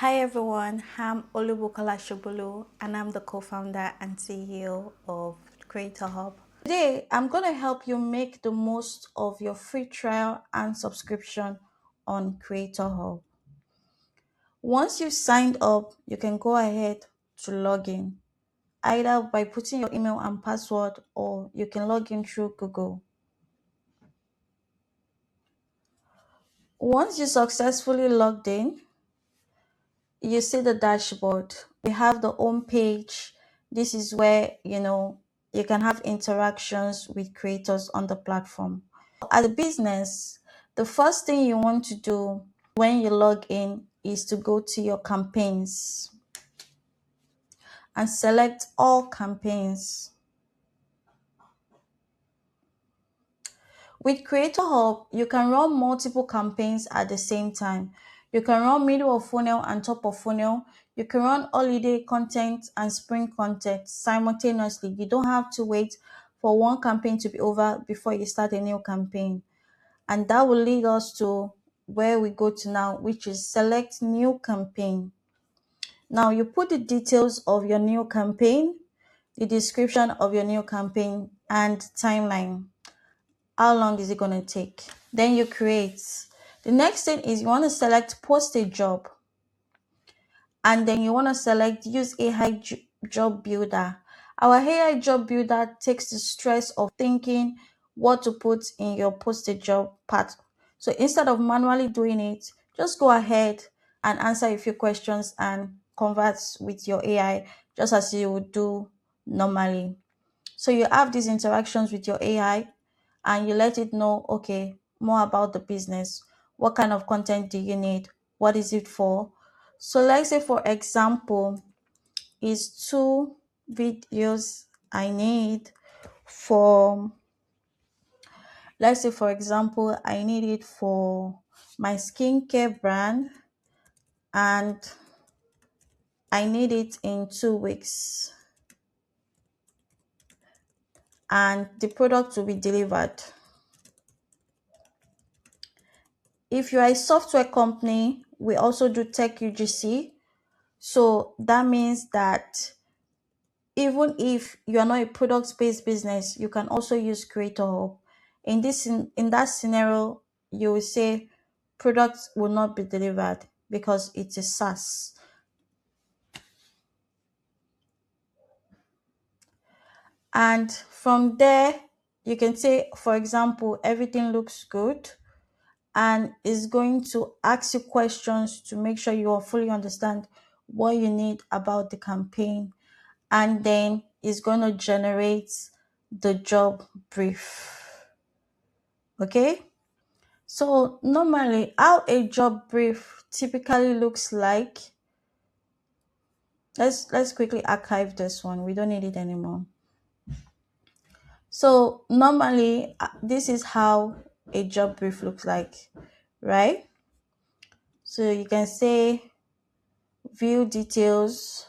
Hi everyone, I'm Olubukola Shobolo and I'm the co-founder and CEO of CreatrHub. Today, I'm going to help you make the most of your free trial and subscription on CreatrHub. Once you've signed up, you can go ahead to log in, either by putting your email and password or you can log in through Google. Once you successfully logged in, you see the dashboard. We have the home page. This is where you can have interactions with creators on the platform. As a business, the first thing you want to do when you log in is to go to your campaigns and select all campaigns. With Creator Hub, you can run multiple campaigns at the same time. You can run middle of funnel and top of funnel. You can run holiday content and spring content simultaneously. You don't have to wait for one campaign to be over before you start a new campaign. And that will lead us to where we go to now, which is select new campaign. Now you put the details of your new campaign, the description of your new campaign, and timeline. How long is it going to take? Then you create. The next thing is you want to select post a job. And then you want to select use AI job builder. Our AI job builder takes the stress of thinking what to put in your posted job part. So instead of manually doing it, just go ahead and answer a few questions and converse with your AI just as you would do normally. So you have these interactions with your AI and you let it know, okay, more about the business. What kind of content do you need? What is it for? So let's say, for example, is 2 videos I need for, let's say, for example, I need it for my skincare brand and I need it in 2 weeks and the product will be delivered. If you are a software company, we also do tech UGC. So that means that even if you are not a product-based business, you can also use CreatrHub. In that scenario, you will say products will not be delivered because it's a SaaS. And from there, you can say, for example, everything looks good and is going to ask you questions to make sure you fully understand what you need about the campaign, and then it's going to generate the job brief. Okay, so normally how a job brief typically looks like, let's quickly archive this one, we don't need it anymore. So normally this is how a job brief looks like, right? So you can say view details,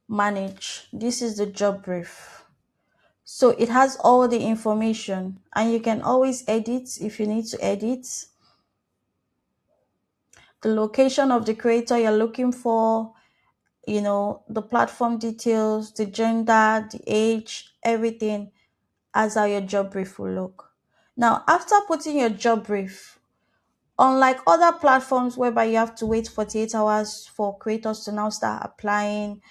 manage. This is the job brief. So it has all the information and you can always edit if you need to edit. The location of the creator you're looking for, the platform details, the gender, the age, everything as how your job brief will look. Now, after putting your job brief, unlike other platforms whereby you have to wait 48 hours for creators to now start applying,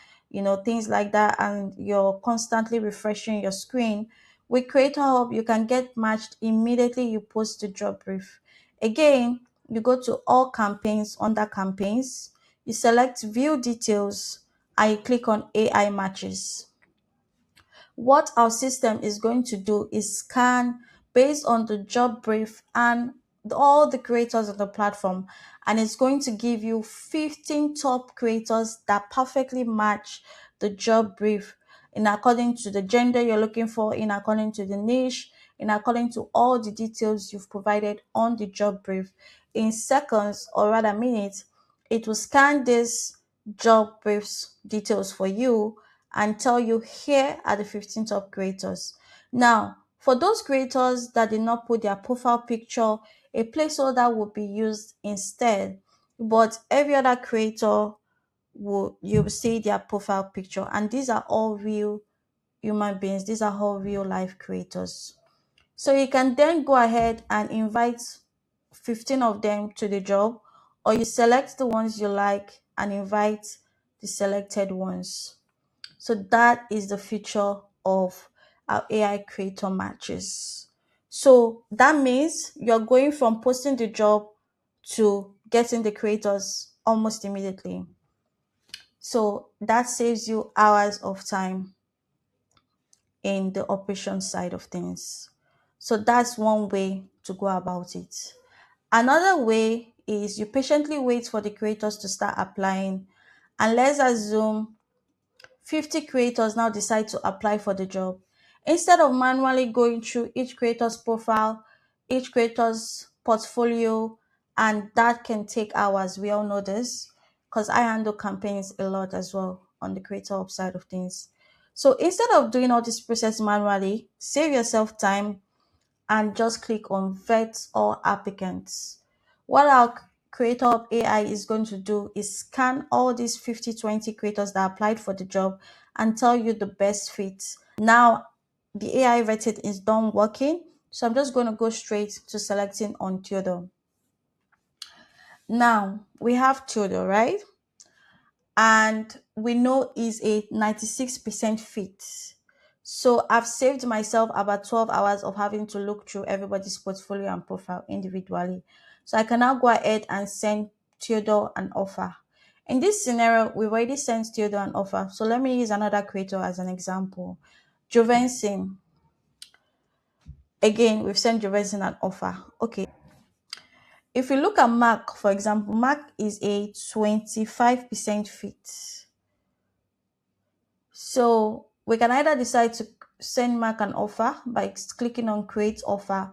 things like that, and you're constantly refreshing your screen, with CreatrHub, you can get matched immediately you post the job brief. Again, you go to all campaigns, under campaigns, you select view details, and you click on AI matches. What our system is going to do is scan based on the job brief and all the creators on the platform, and it's going to give you 15 top creators that perfectly match the job brief in according to the gender you're looking for, in according to the niche, in according to all the details you've provided on the job brief. In seconds, or rather minutes, it will scan this job briefs details for you and tell you, here are the 15 top creators. Now, for those creators that did not put their profile picture, a placeholder will be used instead. but every other creator will, you see their profile picture, and these are all real human beings. These are all real life creators. So you can then go ahead and invite 15 of them to the job, or you select the ones you like and invite the selected ones. So that is the feature of our AI creator matches. So that means you're going from posting the job to getting the creators almost immediately. So that saves you hours of time in the operation side of things. So that's one way to go about it. Another way is you patiently wait for the creators to start applying. And let's assume 50 creators now decide to apply for the job. Instead of manually going through each creator's profile, each creator's portfolio, and that can take hours. We all know this because I handle campaigns a lot as well on the creator hub side of things. So instead of doing all this process manually, save yourself time and just click on vet all applicants. What our CreatrHub AI is going to do is scan all these 50, 20 creators that applied for the job and tell you the best fit. Now, the AI vetted is done working, so I'm just going to go straight to selecting on Theodore. Now, we have Theodore, right? And we know is a 96% fit. So I've saved myself about 12 hours of having to look through everybody's portfolio and profile individually. So I can now go ahead and send Theodore an offer. In this scenario, we've already sent Theodore an offer. So let me use another creator as an example. Jovensin. Again, we've sent Jovensin an offer. Okay. If you look at Mark, for example, Mark is a 25% fit. So we can either decide to send Mark an offer by clicking on create offer,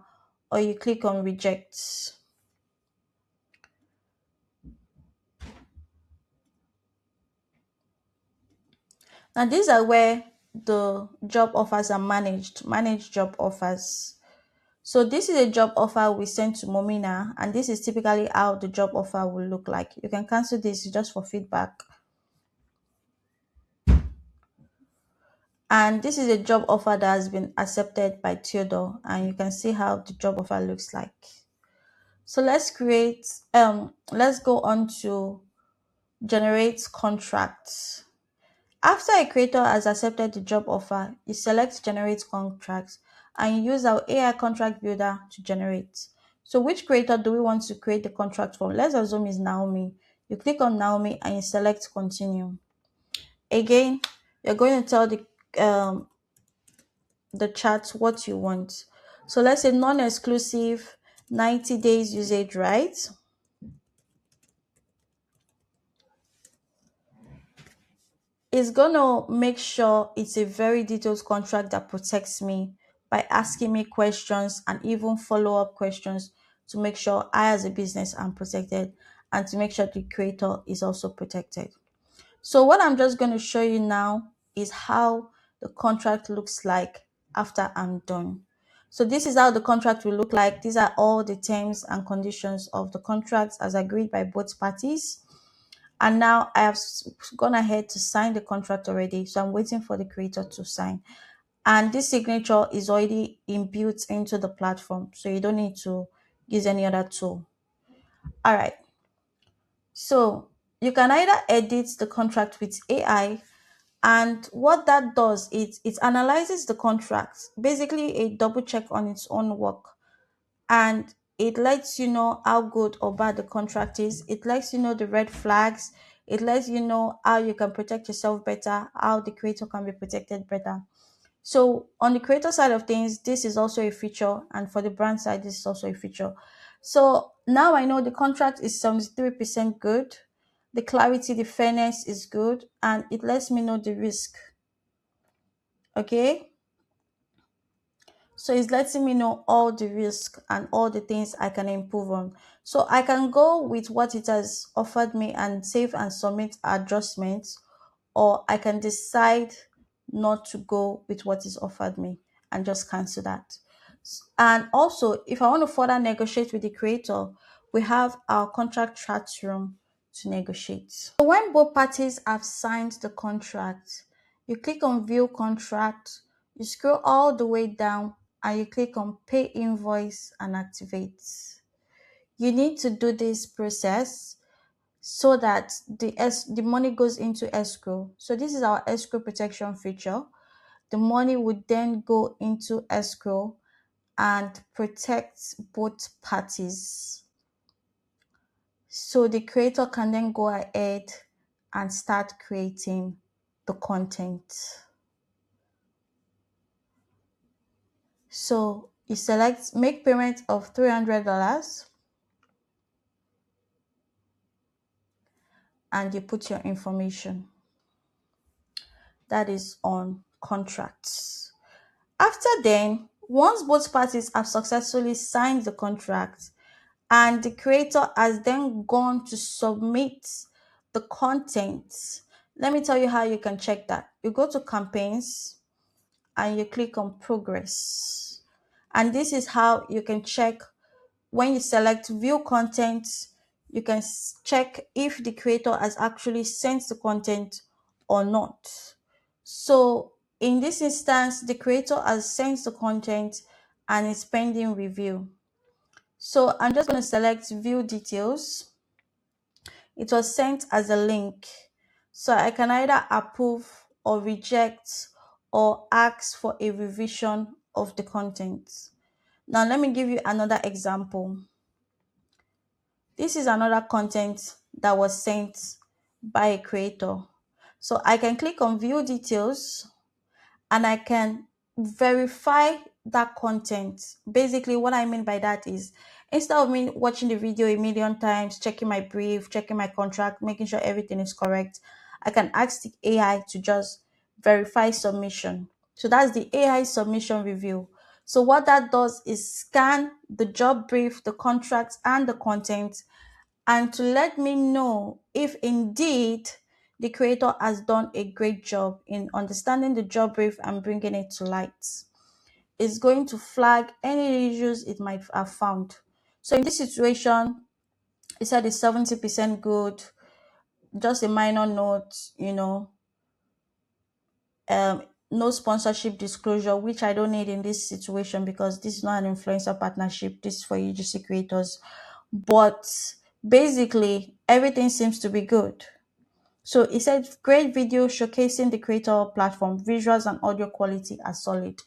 or you click on reject. Now these are where the job offers are managed job offers. So this is a job offer we sent to Momina, and this is typically how the job offer will look like. You can cancel this just for feedback. And this is a job offer that has been accepted by Theodore, and you can see how the job offer looks like. So let's let's go on to generate contracts. After a creator has accepted the job offer, you select generate contracts and you use our AI contract builder to generate. So which creator do we want to create the contract for? Let's assume is Naomi. You click on Naomi and you select continue. Again, you're going to tell the chat what you want. So let's say non-exclusive, 90 days usage, right? It's gonna make sure it's a very detailed contract that protects me by asking me questions and even follow-up questions to make sure I as a business am protected and to make sure the creator is also protected. So what I'm just going to show you now is how the contract looks like after I'm done. So this is how the contract will look like. These are all the terms and conditions of the contract as agreed by both parties. And now I have gone ahead to sign the contract already. So I'm waiting for the creator to sign. And this signature is already inbuilt into the platform. So you don't need to use any other tool. All right. So you can either edit the contract with AI, and what that does is it analyzes the contract, basically a double check on its own work, and it lets you know how good or bad the contract is. It lets you know the red flags. It lets you know how you can protect yourself better, how the creator can be protected better. So on the creator side of things, this is also a feature, and for the brand side, this is also a feature. So now I know the contract is 73% good, the clarity, the fairness is good, and it lets me know the risk. Okay, so it's letting me know all the risk and all the things I can improve on. So I can go with what it has offered me and save and submit adjustments, or I can decide not to go with what is offered me and just cancel that. And also, if I want to further negotiate with the creator, we have our contract chat room to negotiate. So when both parties have signed the contract, you click on view contract, you scroll all the way down and you click on pay invoice and activate. You need to do this process so that the money goes into escrow. So this is our escrow protection feature. The money would then go into escrow and protect both parties. So the creator can then go ahead and start creating the content. So you select make payment of $300 and you put your information. That is on contracts. After then, once both parties have successfully signed the contract and the creator has then gone to submit the content, let me tell you how you can check that. You go to campaigns and you click on progress. And this is how you can check when you select view content, you can check if the creator has actually sent the content or not. So in this instance, the creator has sent the content and it's pending review. So I'm just going to select view details. It was sent as a link. So I can either approve or reject or ask for a revision of the content. Now let me give you another example. This is another content that was sent by a creator. So I can click on view details and I can verify that content. Basically, what I mean by that is instead of me watching the video a million times, checking my brief, checking my contract, making sure everything is correct, I can ask the AI to just verify submission. So that's the AI submission review. So what that does is scan the job brief, the contract, and the content, and to let me know if indeed the creator has done a great job in understanding the job brief and bringing it to light. It's going to flag any issues it might have found. So in this situation, it said it's 70% good, just a minor note, no sponsorship disclosure, which I don't need in this situation because this is not an influencer partnership. This is for UGC creators. But basically, everything seems to be good. So it said great video showcasing the creator platform, visuals and audio quality are solid.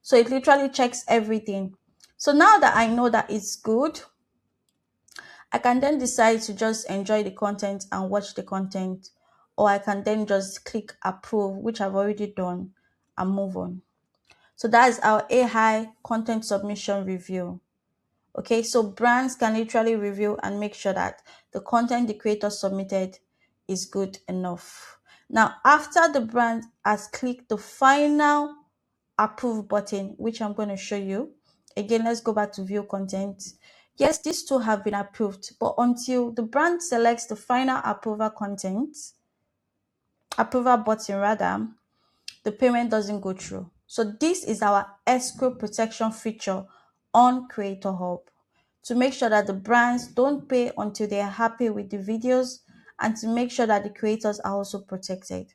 So it literally checks everything. So now that I know that it's good, I can then decide to just enjoy the content and watch the content, or I can then just click approve, which I've already done, and move on. So that is our AI content submission review. Okay, so brands can literally review and make sure that the content the creator submitted is good enough. Now, after the brand has clicked the final approve button, which I'm going to show you. Again, let's go back to view content. Yes, these two have been approved, but until the brand selects the final approval button rather, the payment doesn't go through. So this is our escrow protection feature on CreatrHub to make sure that the brands don't pay until they are happy with the videos and to make sure that the creators are also protected.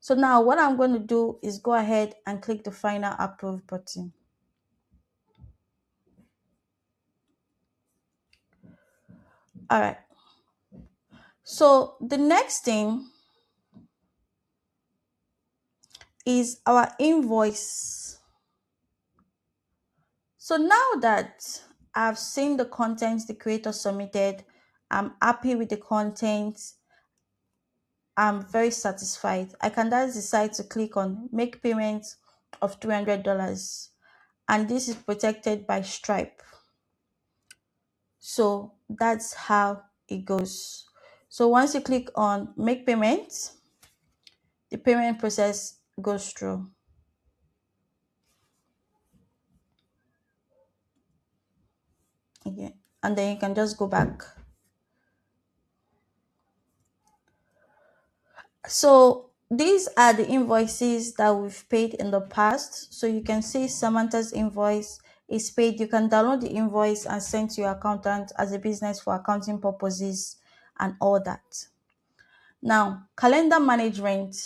So now what I'm going to do is go ahead and click the final approve button. All right. So the next thing is our invoice. So now that I've seen the content the creator submitted, I'm happy with the content, I'm very satisfied. I can then decide to click on make payment of $300, and this is protected by Stripe. So that's how it goes. So once you click on make payment, the payment process goes through. Again, and then you can just go back. So these are the invoices that we've paid in the past. So you can see Samantha's invoice is paid, you can download the invoice and send to your accountant as a business for accounting purposes and all that. Now, calendar management.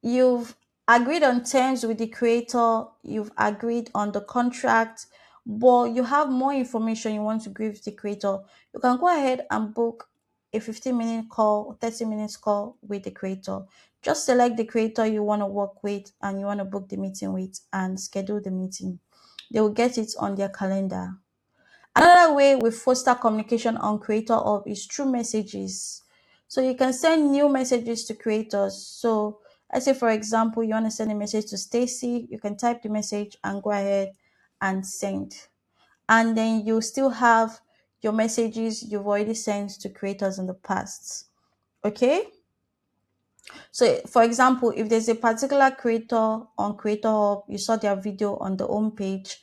You've agreed on terms with the creator, you've agreed on the contract, but you have more information you want to give the creator. You can go ahead and book a 15-minute call, 30 minutes call with the creator. Just select the creator you want to work with and you want to book the meeting with and schedule the meeting. They will get it on their calendar. Another way we foster communication on CreatrHub is through messages. So you can send new messages to creators. So let's say, for example, you want to send a message to Stacy, you can type the message and go ahead and send. And then you still have your messages you've already sent to creators in the past. Okay? So for example, if there's a particular creator on CreatrHub, you saw their video on the home page,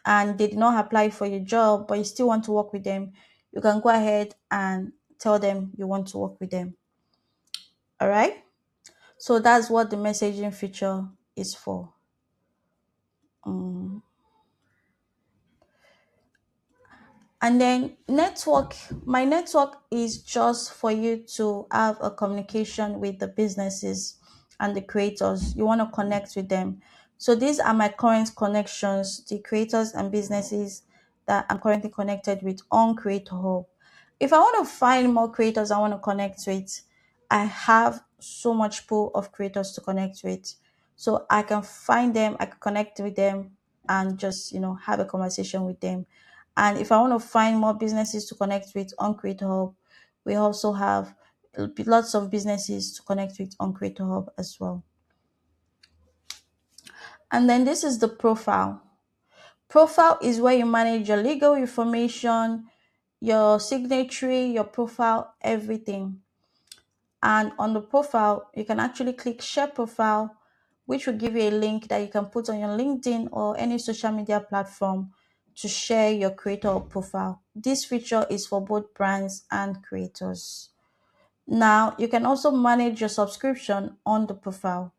and they did not apply for your job, but you still want to work with them, you can go ahead and tell them you want to work with them. All right. So that's what the messaging feature is for. And then network, my network is just for you to have a communication with the businesses and the creators. You want to connect with them. So these are my current connections, the creators and businesses that I'm currently connected with on CreatrHub. If I want to find more creators I want to connect with, I have so much pool of creators to connect with. So I can find them, I can connect with them and just, have a conversation with them. And if I want to find more businesses to connect with on CreatrHub, we also have lots of businesses to connect with on CreatrHub as well. And then this is the profile. Profile is where you manage your legal information, your signatory, your profile, everything. And on the profile, you can actually click share profile, which will give you a link that you can put on your LinkedIn or any social media platform to share your creator profile. This feature is for both brands and creators. Now, you can also manage your subscription on the profile.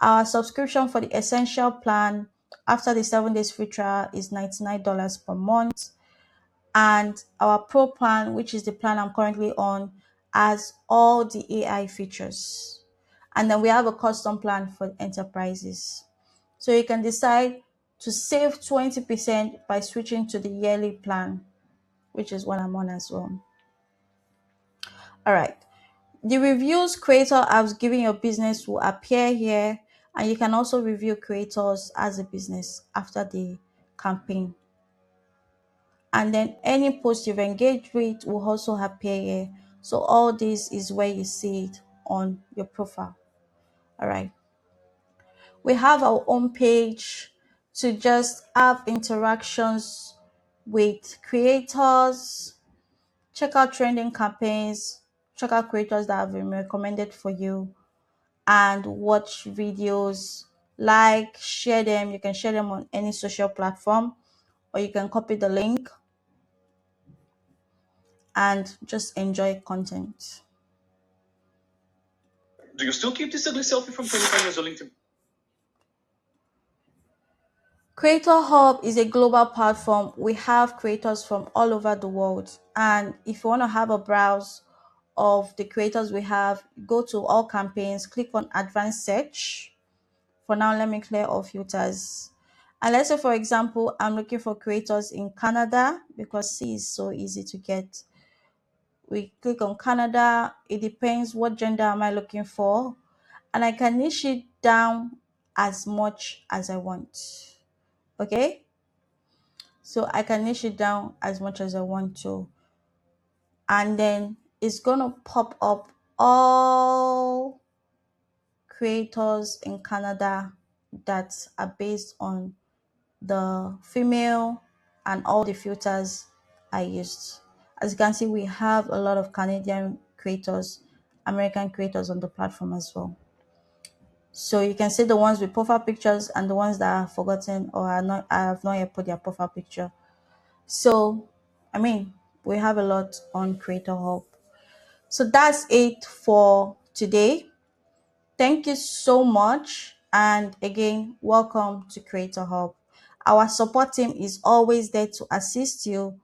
Our subscription for the essential plan after the 7 days free trial is $99 per month. And our pro plan, which is the plan I'm currently on, has all the AI features. And then we have a custom plan for enterprises. So you can decide to save 20% by switching to the yearly plan, which is what I'm on as well. All right. The reviews creator has given your business will appear here, and you can also review creators as a business after the campaign. And then any post you've engaged with will also appear here. So all this is where you see it on your profile. All right. We have our own page to just have interactions with creators, check out trending campaigns, check out creators that have been recommended for you, and watch videos, like, share them. You can share them on any social platform, or you can copy the link and just enjoy content. Do you still keep this ugly selfie from 25 years on LinkedIn? CreatrHub is a global platform. We have creators from all over the world. And if you want to have a browse of the creators we have, go to all campaigns, click on advanced search. For now, let me clear all filters. And let's say, for example, I'm looking for creators in Canada because C is so easy to get. We click on Canada. It depends what gender am I looking for. And I can niche it down as much as I want. Okay, so I can niche it down as much as I want to, and then it's gonna pop up all creators in Canada that are based on the female and all the filters I used. As you can see, we have a lot of Canadian creators, American creators on the platform as well. So you can see the ones with profile pictures and the ones that are forgotten or are not, I have not yet put their profile picture. So, we have a lot on CreatrHub. So that's it for today. Thank you so much. And again, welcome to CreatrHub. Our support team is always there to assist you.